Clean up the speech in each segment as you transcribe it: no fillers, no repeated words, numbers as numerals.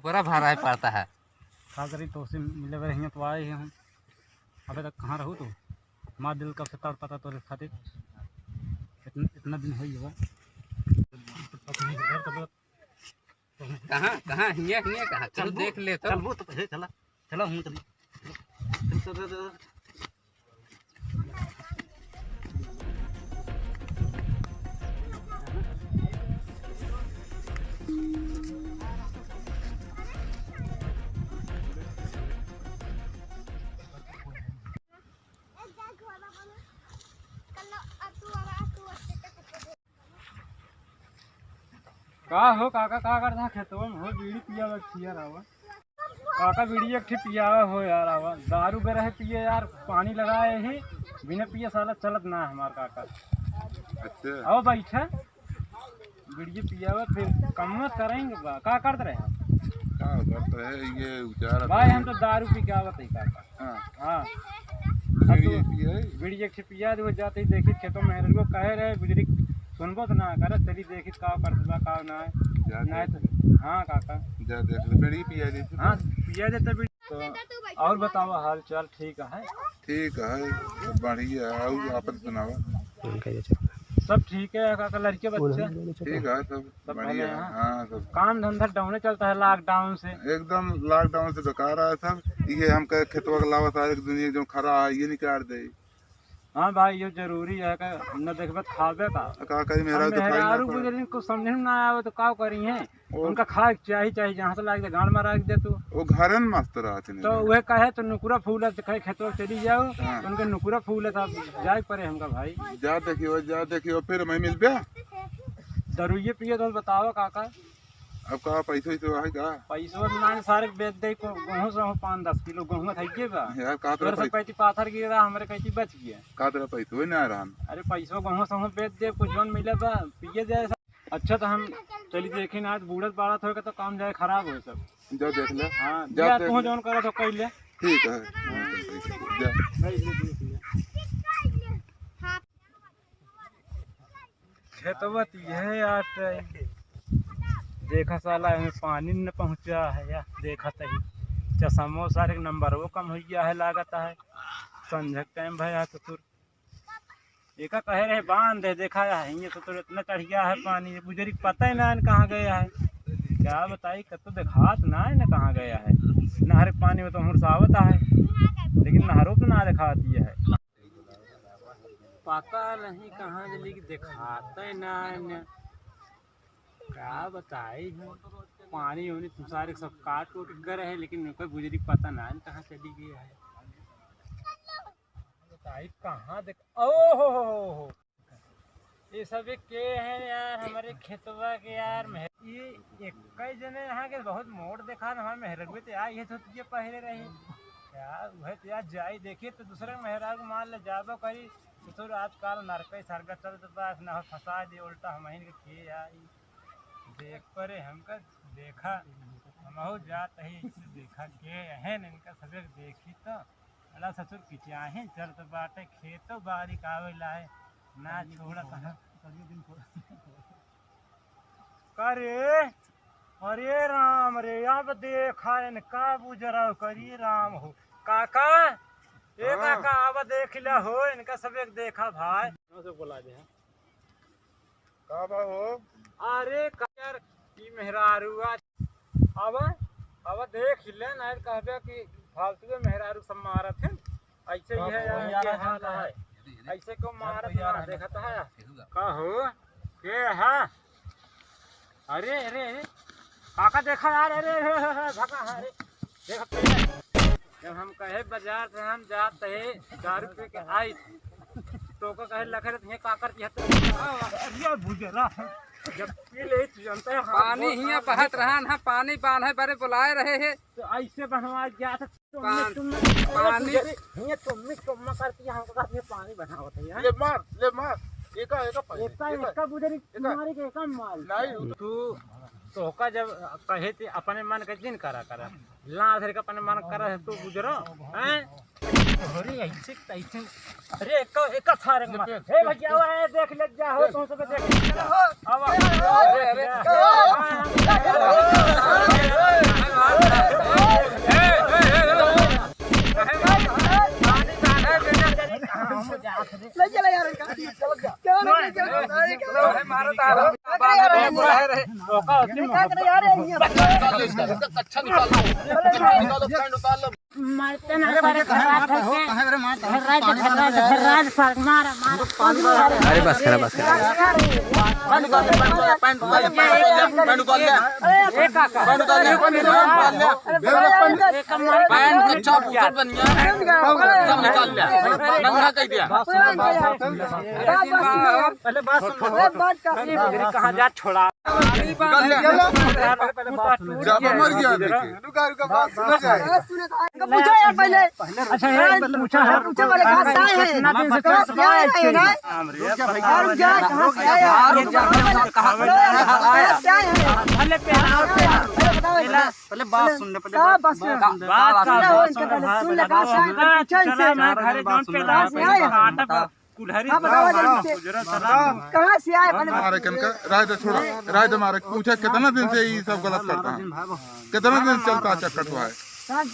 बड़ा भाड़ा पड़ता है। का करी तो से मिले हुए हैं तो आए हैं हम। अबे तक कहाँ रहूँ तू? माँ दिल कब से तड़ पता तो खातिर इतना दिन हो गया। कहाँ कहाँ हिया हिया कहाँ चल देख ले तो। चल वो तो है चला चला हूँ चल चल का हो काका का करता खेतवा में हो बीड़ी पिया छिया रहा काका बीड़ी एक पिया हो यार आवा दारू बेरा है पिए यार पानी लगाए ही बिना पिए साला चलत ना हमार काका। अच्छा आओ बैठा बीड़ी पिया फिर कम मत करेंगे का करते रहे क्या करते है ये उचार भाई हम तो दारू पी के आवत है काका। हाँ बीड़ी एक पिया वो जाते ही देखी खेतों में को कहे रहे बिजली सुनबो तो ना कर चली देखी का करता का ना तो हाँ काका जा देख ले बेड़ी पिया दे। हाँ पिया देते बीड़ी तो और बताओ हाल चाल ठीक है? ठीक है सब बढ़िया और आपन सुनावा सब ठीक है काका लड़के बच्चे ठीक है सब बढ़िया है। हाँ सब काम धंधा डाउन चलता है लॉकडाउन से एकदम लॉकडाउन से बेकार है सब। ये हम कहे खेतवा के लावा सारे दुनिया जो खरा है ये निकाल दे। हाँ भाई ये जरूरी है का न देखबे खावे का करी मेरा तो खाई ना बुजुर्ग को समझ में ना आवे तो का करी है उनका खाए चाहिए जहाँ से लाग दे गांड में रख दे तू वो घर में मस्त रहते तो वह कहे तो नुकुरा फूल है कहे खेतों चली जाओ उनके नुकुरा फूल है तब जाए पड़े हमका भाई। जा देखियो फिर मैं मिल गया दरुये पिए तो बताओ काका अब का पैसा है का पैसा मान सारे बेच दे को गेहूं से 5-10 किलो गेहूं खाइए बा यार का तेरा पैसा पैती पाथर गिरा हमरे कैसी बच गया का तेरा पैसा होई ना रहन। अरे पैसा गेहूं से बेच दे कुछ जन मिले बा पिए जाए। अच्छा तो हम चली देखे ना आज बूढ़त बाड़ा थोड़ा तो काम जाए खराब हो सब। जा देख ले। हाँ जा तू जौन करा तो कह ले ठीक है जा खेतवत है यार देखा साला हमें पानी न पहुंचा है या देखा तही चशमो सारे नंबर वो कम हो गया है लागत है संझक टाइम भैया ससुर एक कहे रहे बांध है देखा है ये ससुर इतना चढ़ गया है पानी बुजुर्ग पता ही ना कहाँ गया है क्या बताई कत तो दिखात ना है न कहाँ गया है। नहर पानी में तो हुरसावत है लेकिन नहरों तो ना दिखाती है पता नहीं कहाँ जल्दी दिखाते ना क्या बताई है पानी होने तुम सारे सब काट उट गए है लेकिन कोई बुजुर्ग पता ना कहाँ चली गई है। बताई कहाँ देख ओ ये सब के हैं यार हमारे खेतवा के यार ये एक कई जने यहाँ के बहुत मोड़ देखा हमारे मेहरगवे तो यार ये तो तुझे पहले रहे यार वह तो यार जाई देखिए तो दूसरे मेहरा को मान ले जाबो करी तो आजकल नरकई सरगा चलते बस न फंसा दे उल्टा हम के यार देख परे हमका देखा हम जात है देखा के है इनका सवेर देखी तो अला ससुर किचाहे चलत बाटे खेतो बारी आवेला है ना छोड़ा कहाँ करे अरे राम रे अब देखा इनका बुजरा करी राम हो काका ए काका अब देख ला हो इनका सब एक देखा भाई बोला दे का बा हो अरे यार की मेहरारू अब देख ले ना कहबे कि फालतू मेहरारू सब मारत है ऐसे ही है यार ये हाल है ऐसे को मारत ना देखत है का हो के है। अरे अरे अरे काका देखा यार अरे भगा अरे देख जब हम कहे बाजार से हम जाते है दारू पी के आई तो को कहे लखे रहे काकर की अरे बुजरा जब पी ले जानते हैं पानी हिया बहत रहा ना पानी बांधे बारे बुलाए रहे हैं तो ऐसे बनवा गया था पानी हिया तुम करती हमको कहती है पानी बनावत है यार ले मार एका बुजरी मारी के कम माल नहीं तू तो का जब कहे थे अपने मन के दिन करा ला धर के अपने मन करा है तू गुजरो हैं अरे ऐसे ऐसे अरे एक थारे में हे भैया है देख ले जा हो तुम सब देख अब अरे ले चला यार इनका क्या मारो तारो क्या करे यार ये अच्छा निकालो मारते ना सारे खराब मार अरे बस करा कहाँ जा छोड़ा मर गया पूछो यार पहले अच्छा पूछा है पूछो वाले कहाँ से आए हैं कितना दिन से कहाँ से आए हैं ना यार क्या कहाँ से आए हैं कहाँ से आए हैं पहले पहले बात सुन ले पहले बात सुन सुन ले कहाँ से आए हैं चला मैं घरे जोन पे कहाँ से आए हैं आटा कुल्हरी कहाँ से आए पहले मारे कनका राय दे छोड़ा राय दे मारे पूछा कितना दिन से ये सब गलत करता है कितना दिन चलता है चक्कर तो है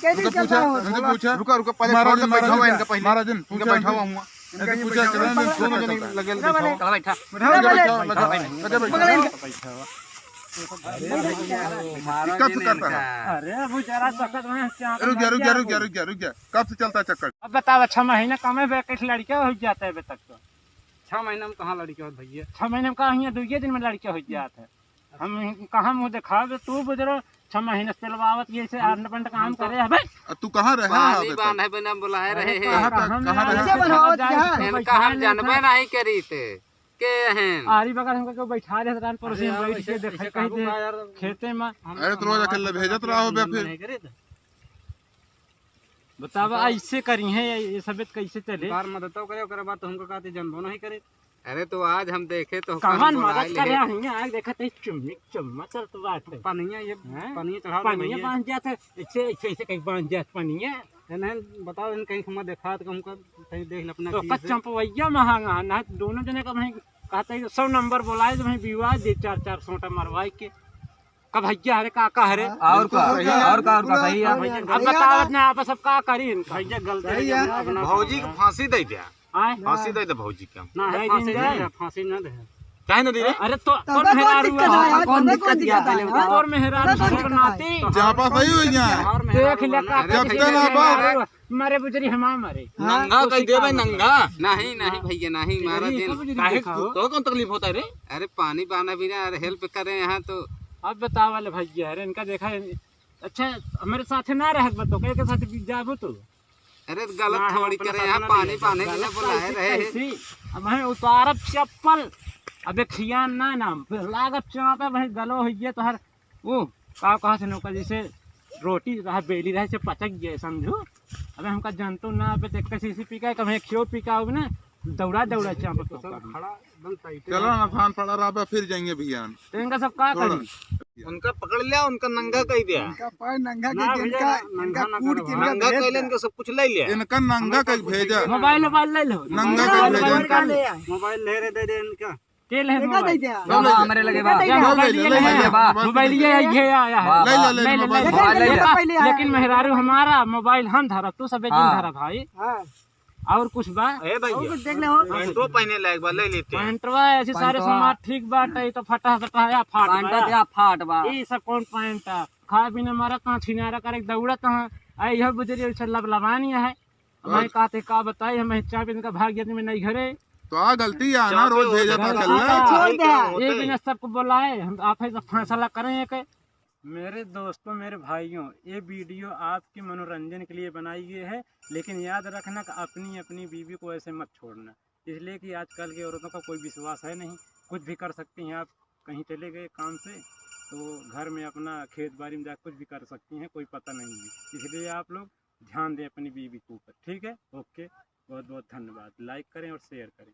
कैसे चल रहा है मुझे पूछा रुका रुका पहले महाराज इनका पहले महाराज दिन पूछा बैठा हुआ हूँ पूछा कितना दिन दोनों जने लगे बैठा कब से करता है अरे वो जरा सखत में रुक जा कब से चलता है चक्कर अब बताओ 6 महीना कमे बेकट लड़का हो जाता है अभी तक तो 6 महीना में कहाँ लड़की होत भैया 6 महीने में कहा यहाँ 2 दिन में लड़का हो जाता है हम कहाँ मुँह दिखाओ तू बुजरो 6 महीने से चलवावत ये से आर्नपंड काम करे है भाई तू कहाँ रहे पानी बांधे बिना बुलाए रहे हैं इनका हम जानबे नहीं करी थे के हैं आरी बगल हमको बैठा रहे रान पड़ोसी में बैठ के देखे कहीं दे खेते में अरे तो रोज अकेले भेजत रहा हो बे फिर बताओ ऐसे करी है ये सब कैसे चले बार मदद तो करे ओकरा बाद तो हमको कहते जनबो नहीं करे अरे तो आज हम देखे तो कहां मदद करे हैं आज देखा ते चुम्मा चलत बात पनिया ये पनिया चढ़ा पनिया बांध जाते ऐसे कहीं बांध जात पनिया नहीं बताओ इन कहीं हम देखा तो हमको कहीं देख ले अपना तो कच्चा पवैया महंगा ना दोनों जने का भाई कहते 100 नंबर बुलाए तो भाई विवाह दे 4 सोटा मरवाई के कब भैया हरे काका हरे और का सही है अब बताओ अपने आप सब का करी भैया गलती भौजी को फांसी दे दिया आए फांसी दे दे भौजी के ना है फांसी ना दे काहे न दी रे अरे तो कौन दिक्कत दिया पहले और मेहरारू बनाती जहाँ पास सही हुई यहाँ देख ले का जब तक ना बात मारे बुजरी हम मारे नंगा कह दे भाई नंगा नहीं भैया नहीं मारा दिन काहे तो कौन तकलीफ होता है रे अरे पानी बाना भी ना हेल्प करे यहाँ तो अब बताओ वाले भैया अरे इनका देखा अच्छा मेरे साथ ना रह बतो के साथ जाबो तो अरे गलत थोड़ी करे यहाँ पानी पाने के लिए बुलाए रहे अब मैं उतारब चप्पल अबे खियान ना लागत चापे भाई गलो हो गया तो हर वो कहा से नौका जैसे रोटी रहा बेली रहे से पचक गए समझो अबे हमका जानतो ना अबे देख कैसे पीका कभी खियो पीका ना दौड़ा चाप खड़ा चलो ना फान पड़ा रहा फिर जाएंगे भैया तो इनका सब का करी उनका पकड़ लिया उनका नंगा कह दिया नंगा नंगा कहले इनका सब कुछ ले लिया इनका नंगा कहीं भेजा मोबाइल ले लो नंगा कहीं भेजा मोबाइल ले दे इनका के ले हमारे लगे मोबाइल ये आया है लेकिन मेहरारू हमारा मोबाइल हम धरा तू सब दिन धरा भाई और कुछ बा ए भैया देख ले पैंटो पहने लायक बा ले लेते हैं पैंटवा ऐसे सारे सामान ठीक बाटे तो फटा या फाट बा ये सब कौन पैंट खा बिना मारा कहाँ छिनारा करे दौड़त है आई यह बुजरी लबलबानी है मैं कहते का बताई हम चार दिन का भाग जाते में नहीं घरे तो आ गलती है ना रोज भेजा था चल ये बिना सबको बुलाए हम आप फैसला करें के मेरे दोस्तों मेरे भाइयों ये वीडियो आपके मनोरंजन के लिए बनाई गई है लेकिन याद रखना कि अपनी बीवी को ऐसे मत छोड़ना इसलिए कि आजकल की औरतों का कोई विश्वास है नहीं कुछ भी कर सकती हैं आप कहीं चले गए काम से तो घर में अपना खेत बाड़ी में जाकर कुछ भी कर सकती हैं कोई पता नहीं है इसलिए आप लोग ध्यान दें अपनी बीवी के ऊपर ठीक है ओके बहुत बहुत धन्यवाद लाइक करें और शेयर करें।